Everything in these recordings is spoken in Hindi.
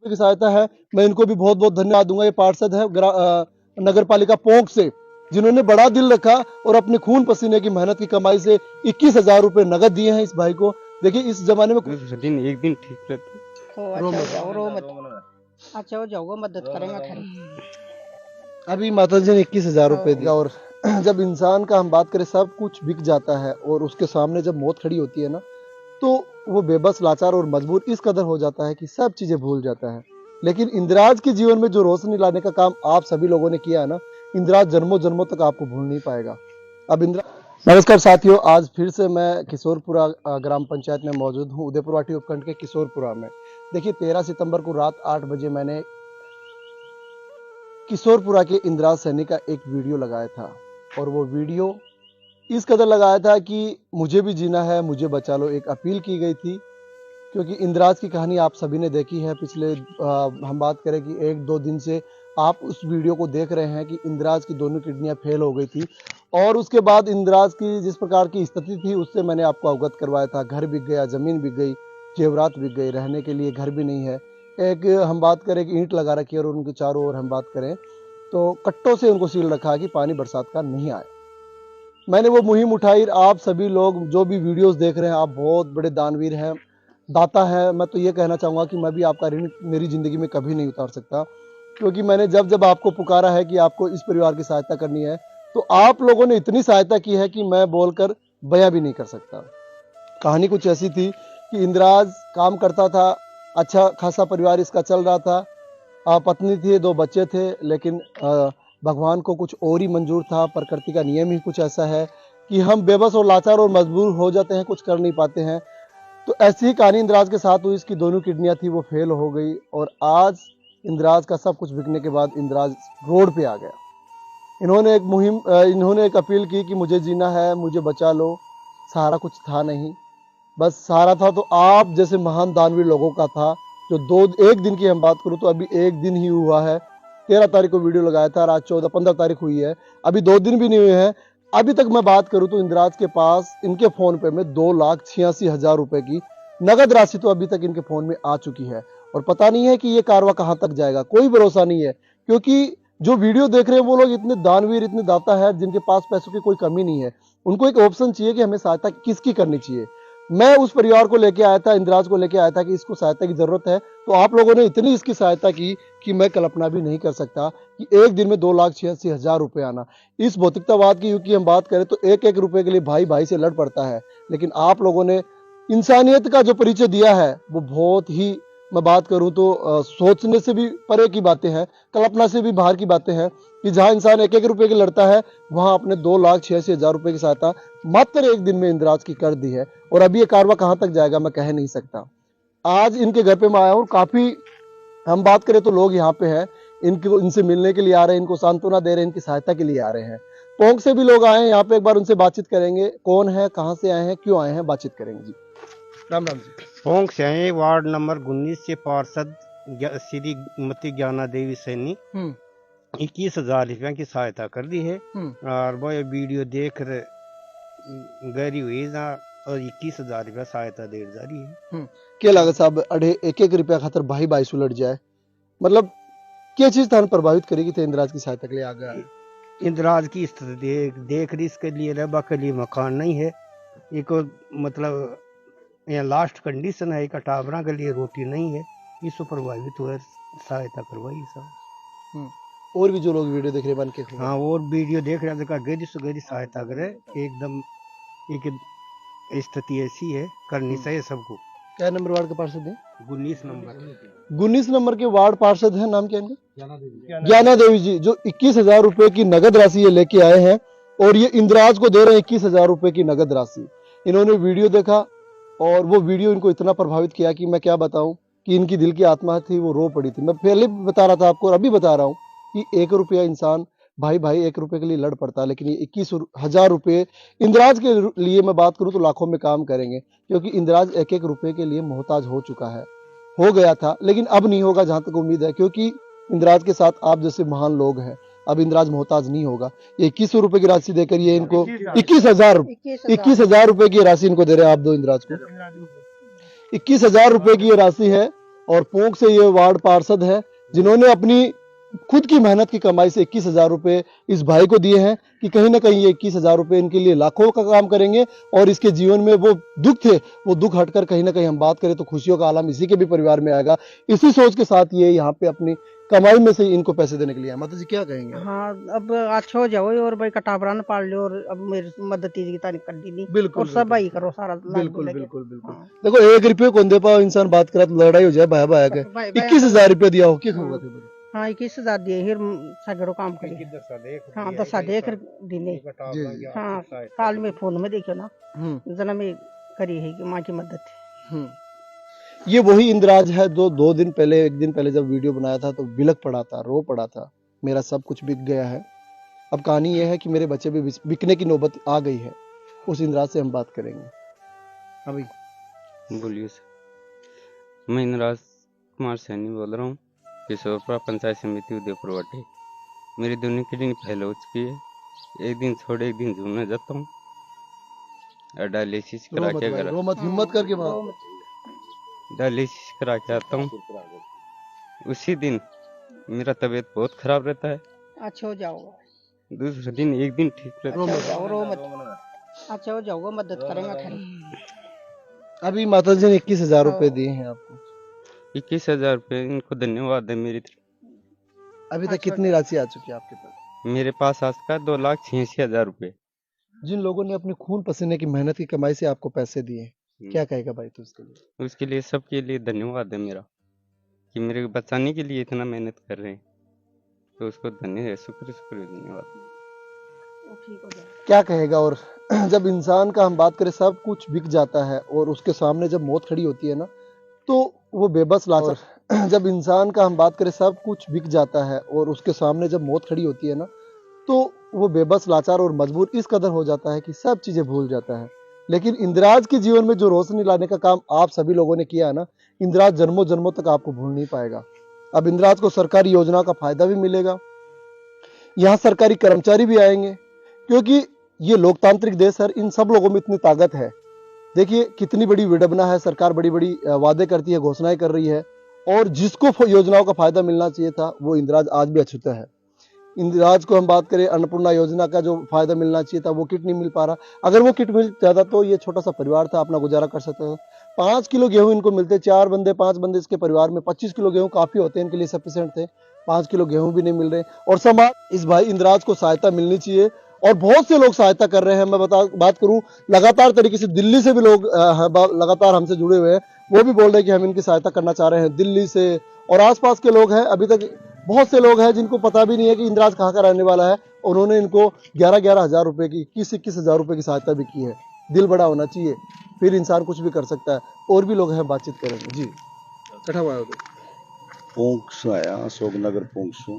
की सहायता है, मैं इनको भी बहुत बहुत धन्यवाद दूंगा। ये पार्षद है नगर पालिका पोंक से, जिन्होंने बड़ा दिल रखा और अपने खून पसीने की मेहनत की कमाई से 21,000 रुपए नगद दिए हैं इस भाई को। देखिए इस जमाने में एक दिन ठीक रहता हो अच्छा हो जाओ, रो मत, अच्छा हो जाओ, मदद करेंगे थारी। अभी माता जी ने 21,000 रुपए दिया। और जब इंसान का हम बात करें सब कुछ बिक जाता है और उसके सामने जब मौत खड़ी होती है ना, तो वो बेबस, लाचार और मजबूर इस कदर हो जाता है कि सब चीजें भूल जाता है। लेकिन इंदिराज के जीवन में जो रोशनी लाने का काम आप सभी लोगों ने किया है ना, इंदिराज जन्मों जन्मों तक आपको भूल नहीं पाएगा। अब इंदिरा नमस्कार साथियों, आज फिर से मैं किशोरपुरा ग्राम पंचायत में मौजूद हूँ, उदयपुर वाटी उपखंड के किशोरपुरा में। देखिए 13 सितंबर को रात 8 बजे मैंने किशोरपुरा के इंदिराज सैनी का एक वीडियो लगाया था, और वो वीडियो इस कदर लगाया था कि मुझे भी जीना है, मुझे बचा लो, एक अपील की गई थी। क्योंकि इंदिराज की कहानी आप सभी ने देखी है। पिछले हम बात करें कि 1-2 दिन से आप उस वीडियो को देख रहे हैं कि इंदिराज की दोनों किडनियां फेल हो गई थी, और उसके बाद इंदिराज की जिस प्रकार की स्थिति थी उससे मैंने आपको अवगत करवाया था। घर बिक गया, जमीन बिक गई, जेवरात बिक गई, रहने के लिए घर भी नहीं है। एक हम बात करें कि ईंट लगा रखी है, और उनके चारों ओर हम बात करें तो कट्टों से उनको सील रखा है कि पानी बरसात का नहीं आए। मैंने वो मुहिम उठाई। आप सभी लोग जो भी वीडियोस देख रहे हैं, आप बहुत बड़े दानवीर हैं, दाता है। मैं तो ये कहना चाहूँगा कि मैं भी आपका ऋण मेरी ज़िंदगी में कभी नहीं उतार सकता, क्योंकि मैंने जब जब आपको पुकारा है कि आपको इस परिवार की सहायता करनी है, तो आप लोगों ने इतनी सहायता की है कि मैं बोलकर बयां भी नहीं कर सकता। कहानी कुछ ऐसी थी कि इंदिराज काम करता था, अच्छा खासा परिवार इसका चल रहा था, पत्नी थी, 2 बच्चे थे, लेकिन भगवान को कुछ और ही मंजूर था। प्रकृति का नियम ही कुछ ऐसा है कि हम बेबस और लाचार और मजबूर हो जाते हैं, कुछ कर नहीं पाते हैं। तो ऐसी ही कहानी इंदिराज के साथ हुई। इसकी दोनों किडनियां थी वो फेल हो गई, और आज इंदिराज का सब कुछ बिकने के बाद इंदिराज रोड पे आ गया। इन्होंने एक अपील की कि मुझे जीना है, मुझे बचा लो। सहारा कुछ था नहीं, बस सहारा था तो आप जैसे महान दानवीर लोगों का था। जो 1 दिन की हम बात करूं तो अभी 1 दिन ही हुआ है। 13 तारीख को वीडियो लगाया था, आज 15 तारीख हुई है, अभी 2 दिन भी नहीं हुए हैं। अभी तक मैं बात करूं तो इंदिराज के पास इनके फोन पे में 2,86,000 रुपए की नगद राशि तो अभी तक इनके फोन में आ चुकी है, और पता नहीं है कि ये कारवा कहां तक जाएगा, कोई भरोसा नहीं है। क्योंकि जो वीडियो देख रहे हैं वो लोग इतने दानवीर, इतने दाता है, जिनके पास पैसों की कोई कमी नहीं है। उनको एक ऑप्शन चाहिए कि हमें सहायता किसकी करनी चाहिए। मैं उस परिवार को लेके आया था, इंदिराज को लेके आया था कि इसको सहायता की जरूरत है, तो आप लोगों ने इतनी इसकी सहायता की कि मैं कल्पना भी नहीं कर सकता कि 1 दिन में 2,86,000 रुपए आना। इस भौतिकतावाद की क्योंकि हम बात करें तो 1-1 रुपए के लिए भाई भाई से लड़ पड़ता है, लेकिन आप लोगों ने इंसानियत का जो परिचय दिया है वो बहुत ही, मैं बात करूं तो सोचने से भी परे की बातें हैं, कल्पना से भी बाहर की बातें हैं कि जहां इंसान 1-1 रुपए की लड़ता है, वहां अपने 2,86,000 रुपए की सहायता मात्र 1 दिन में इंदिराज की कर दी है। और अभी ये कारवा कहां तक जाएगा मैं कह नहीं सकता। आज इनके घर पे मैं आया हूँ, काफी हम बात करें तो लोग यहाँ पे हैं, इनसे मिलने के लिए आ रहे हैं, इनको सांत्वना दे रहे हैं, इनकी सहायता के लिए आ रहे हैं। पोंक से भी लोग आए हैं यहाँ पे, एक बार उनसे बातचीत करेंगे, कौन है, कहाँ से आए हैं, क्यों आए हैं, बातचीत करेंगे जी। राम राम जी। पोंक से आए, वार्ड नंबर 19 से पार्षद श्रीमती ज्ञाना देवी सैनी 21,000 रुपया की सहायता कर दी है। और वो वीडियो देख रहे गरी हुई ना, और 21,000 रुपया सहायता दे जा रही है। क्या लागत साहब, अढ़े 1-1 रुपया खातर भाई भाई सुलट जाए, मतलब क्या चीज था प्रभावित करेगी थे इंदिराज की सहायता के लिए आ गया? इंदिराज की स्थिति देख रही, इसके लिए रहबा के लिए मकान नहीं है, एक मतलब यहाँ लास्ट कंडीशन है, एक टावरा के लिए रोटी नहीं है, इससे प्रभावित हुआ, सहायता करवाई सब। और भी जो लोग वीडियो देख रहे बन के, हाँ, और वीडियो देख रहे हैं, गहरी से गहरी सहायता करे, एकदम एक स्थिति ऐसी है, करनी चाहिए सबको। क्या नंबर वार्ड के पार्षद हैं? 19 नंबर 19 नंबर के वार्ड पार्षद हैं, नाम क्या है इनका? ज्ञाना देवी जी, जो 21,000 रुपए की नगद राशि ये लेके आए हैं, और ये इंदिराज को दे रहे हैं 21,000 रुपए की नगद राशि। इन्होंने वीडियो देखा, और वो वीडियो इनको इतना प्रभावित किया कि मैं क्या बताऊं, कि इनकी दिल की आत्मा थी वो रो पड़ी थी। मैं पहले भी बता रहा था आपको, और अभी बता रहा हूं कि 1 रुपया इंसान भाई भाई 1 रुपए के लिए लड़ पड़ता है, लेकिन ये 21,000 रुपए इंदिराज के लिए मैं बात करूं तो लाखों में काम करेंगे। क्योंकि इंदिराज 1-1 रुपए के लिए मोहताज हो चुका है, हो गया था, लेकिन अब नहीं होगा जहां तक उम्मीद है, क्योंकि इंदिराज के साथ आप जैसे महान लोग हैं। अब इंदिराज मोहताज नहीं होगा। ये 2100 रुपए की राशि देकर ये इनको 21,000 रुपए की राशि इनको दे रहे हैं आप दो इंदिराज को। 21,000 रुपए की ये राशि है, और पोंक से ये वार्ड पार्षद है जिन्होंने अपनी खुद की मेहनत की कमाई से 21,000 रुपए इस भाई को दिए हैं कि कहीं ना कहीं ये 21,000 रुपए इनके लिए लाखों का काम करेंगे और इसके जीवन में वो दुख थे वो दुख हटकर कहीं ना कहीं हम बात करें तो खुशियों का आलम इसी के भी परिवार में आएगा। इसी सोच के साथ ये यहाँ पे अपनी कमाई में से इनको पैसे देने के लिए आए। माता जी क्या कहेंगे? हाँ अब अच्छा हो जाओ और भाई कटाबरा न पाल लो और अब मेरी मदद की तारीफ कर दी नहीं बिल्कुल और सब भाई करो सारा लाग बिल्कुल लगे। बिल्कुल बिल्कुल हाँ। देखो 1 रुपये कौन दे पाओ इंसान बात करा तो लड़ाई हो जाए भाई भाई के। भाई- भाई- 21,000 रुपये दिया हो क्या होगा थे? हाँ 21,000 दिए फिर सगड़ो काम करी। हाँ दसा देख दिने। हाँ काल में फोन में देखो ना जना में करी है कि माँ की मदद थी। ये वही इंद्राज है जो 2 दिन पहले 1 दिन पहले जब वीडियो बनाया था तो बिलख पड़ा था, रो पड़ा था, मेरा सब कुछ बिक गया है। अब कहानी ये है कि मेरे बच्चे भी बिकने की नौबत आ गई है। उस इंद्राज से हम बात करेंगे। अभी बोलिए सर। मैं इंद्राज कुमार सैनी बोल रहा हूँ, किशोरपुरा पंचायत समिति उदयपुर वाटे। मेरी दोनों किडनी फेल हो चुकी है, एक दिन छोड़ एक दिन झूमने जाता हूँ और डायलिसिस करा के घर रो मत, हिम्मत करके बात। डायलिसिस करा के आता हूँ। उसी दिन मेरा तबीयत बहुत खराब रहता है, अच्छा हो जाओगा। दूसरे दिन एक दिन ठीक रहता है। जाओ रो मत। अच्छा हो जाओगा मदद करेंगे थारी। अभी माता जी ने 21,000 रुपए दिए हैं आपको। 21,000 रुपये, इनको धन्यवाद है मेरी तरफ। अभी तक कितनी राशि आ चुकी है आपके पास? मेरे पास आज का 2,86,000 रुपये। जिन लोगों ने अपनी खून पसीने की मेहनत की कमाई से आपको पैसे दिए, क्या कहेगा भाई तू उसके लिए? उसके लिए सबके लिए धन्यवाद है मेरा कि मेरे को बचाने के लिए इतना मेहनत कर रहे हैं, तो उसको धन्य शुक्र धन्यवाद। क्या कहेगा? और जब इंसान का हम बात करें सब कुछ बिक जाता है और उसके सामने जब मौत खड़ी होती है ना तो वो बेबस लाचार जब इंसान का हम बात करें सब कुछ बिक जाता है और उसके सामने जब मौत खड़ी होती है ना तो वो बेबस लाचार और मजबूर इस कदर हो जाता है कि सब चीजें भूल जाता है। लेकिन इंद्राज के जीवन में जो रोशनी लाने का काम आप सभी लोगों ने किया है ना, इंद्राज जन्मों जन्मों तक आपको भूल नहीं पाएगा। अब इंद्राज को सरकारी योजना का फायदा भी मिलेगा, यहाँ सरकारी कर्मचारी भी आएंगे, क्योंकि ये लोकतांत्रिक देश है, इन सब लोगों में इतनी ताकत है। देखिए कितनी बड़ी विडंबना है, सरकार बड़ी बड़ी वादे करती है, घोषणाएं कर रही है और जिसको योजनाओं का फायदा मिलना चाहिए था वो इंद्राज आज भी अछूता है। इंद्राज को हम बात करें अन्नपूर्णा योजना का जो फायदा मिलना चाहिए था वो किट नहीं मिल पा रहा। अगर वो किट मिल जाता तो ये छोटा सा परिवार था अपना गुजारा कर सकता था। 5 किलो गेहूं इनको मिलते, 4 बंदे 5 बंदे इसके परिवार में 25 किलो गेहूं काफी होते हैं इनके लिए, सफिशिएंट थे। 5 किलो गेहूं भी नहीं मिल रहे और समाज इस भाई इंद्राज को सहायता मिलनी चाहिए और बहुत से लोग सहायता कर रहे हैं। मैं बात करूं लगातार तरीके से दिल्ली से भी लोग लगातार हमसे जुड़े हुए हैं, वो भी बोल रहे हैं कि हम इनकी सहायता करना चाह रहे हैं। दिल्ली से और आसपास के लोग हैं, अभी तक बहुत से लोग हैं जिनको पता भी नहीं है कि इंद्राज कहाँ का रहने वाला है। उन्होंने इनको 11-11 हजार रुपए की 21-21 हजार रुपए की सहायता भी की है। दिल बड़ा होना चाहिए, फिर इंसान कुछ भी कर सकता है। और भी लोग हैं, बातचीत करेंगे जी। पोंक से आया, अशोक नगर पोंक से,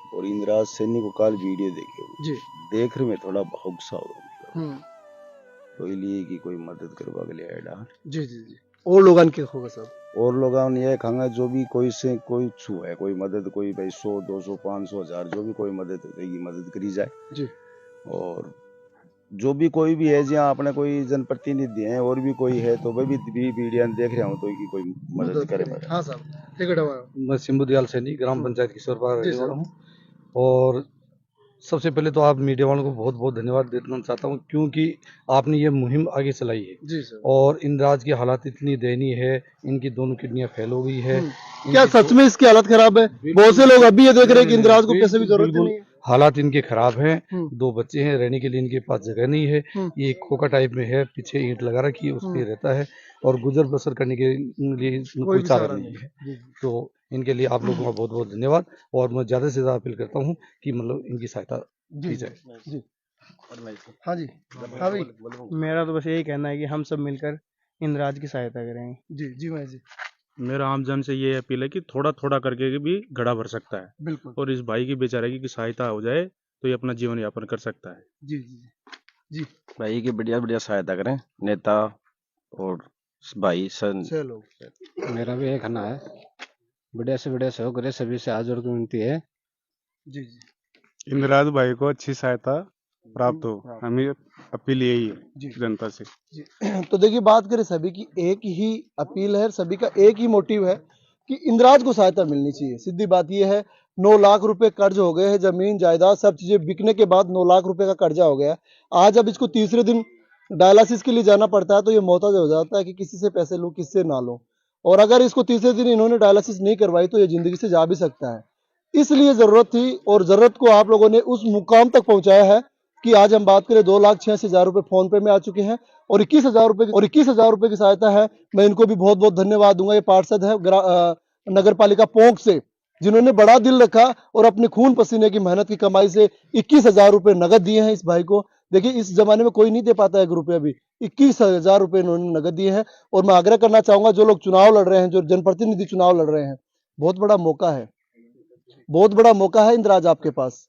और इंद्राज सैनी को काल वीडियो देखे जी, देख रहे मैं थोड़ा बहुत सा हो तो इसलिए कि कोई मदद करवा के लिए आया जी जी जी। और लोगन के होगा सब, और लोगों ने ये कहा जो भी कोई से कोई छू है कोई मदद, कोई भाई 100 200 500 1000 जो भी कोई मदद होगी मदद करी जाए जी। और जो भी कोई भी है जहाँ अपने कोई जनप्रतिनिधि है और भी कोई है तो वह भी वीडियो देख रहा हूँ तो कि कोई मदद करे। हाँ साहब, मैं सिंबू दयाल सैनी ग्राम पंचायत किशोरपुरा रहने वाला हूँ। और सबसे पहले तो आप मीडिया वालों को बहुत बहुत धन्यवाद देना चाहता हूँ क्योंकि आपने ये मुहिम आगे चलाई है जी सर। और इंद्राज की हालत इतनी दयनीय है, इनकी दोनों किडनियां फेल हो गई है। क्या सच में इसकी हालत खराब है? बहुत से लोग अभी ये देख रहे हैं कि इंद्राज को पैसे भी जरूरत नहीं है। हालात इनके खराब हैं, 2 बच्चे हैं, रहने के लिए इनके पास जगह नहीं है। ये एक खोखा टाइप में है, पीछे ईंट लगा रखी है, उस पर रहता है और गुजर बसर करने के लिए कोई चारा नहीं है। तो इनके लिए आप लोगों का बहुत बहुत धन्यवाद और मैं ज्यादा से ज्यादा अपील करता हूँ कि मतलब इनकी सहायता की जाए। जी हाँ जी, हाँ भाई। मेरा तो बस यही कहना है कि हम सब मिलकर इंद्राज की सहायता करेंगे। जी जी भाई जी, मेरा आमजन से ये अपील है कि थोड़ा थोड़ा करके भी घड़ा भर सकता है बिल्कुल। और इस भाई की बेचारे की सहायता हो जाए तो ये अपना जीवन यापन कर सकता है। जी जी जी। भाई की बढ़िया बढ़िया सहायता करें नेता और भाई सन। 6 लोग। मेरा भी एक कहना है, बढ़िया से बढ़िया सहयोग करे, सभी से हाथ जोड़ के विनती है। जी जी। इंद्राज भाई को अच्छी सहायता प्राप्त हो। हमें अपील यही जी। है जनता से। जी। तो देखिए, बात करें सभी की एक ही अपील है, सभी का एक ही मोटिव है कि इंदिराज को सहायता मिलनी चाहिए। सीधी बात यह है, 9 लाख रुपए कर्ज हो गए हैं, जमीन जायदाद सब चीजें बिकने के बाद 9 लाख रुपए का कर्जा हो गया। आज अब इसको तीसरे दिन डायलिसिस के लिए जाना पड़ता है, तो ये मोहताज हो जाता है कि किसी से पैसे लूं, किससे ना लूं। और अगर इसको तीसरे दिन इन्होंने डायलिसिस नहीं करवाई तो ये जिंदगी से जा भी सकता है। इसलिए जरूरत थी, और जरूरत को आप लोगों ने उस मुकाम तक पहुंचाया है कि आज हम बात करें 2,86,000 रुपए फोन पे में आ चुके हैं, और 21,000 रुपए की सहायता है। मैं इनको भी बहुत बहुत धन्यवाद दूंगा। ये पार्षद है नगर पालिका पोंक से, जिन्होंने बड़ा दिल रखा और अपने खून पसीने की मेहनत की कमाई से 21,000 रुपए नगद दिए हैं इस भाई को। देखिए, इस जमाने में कोई नहीं दे पाता 1 रुपया भी। 21,000 रुपए इन्होंने नगद दिए हैं। और मैं आग्रह करना चाहूंगा, जो लोग चुनाव लड़ रहे हैं, जो जनप्रतिनिधि चुनाव लड़ रहे हैं, बहुत बड़ा मौका है, बहुत बड़ा मौका है इंदिराज आपके पास।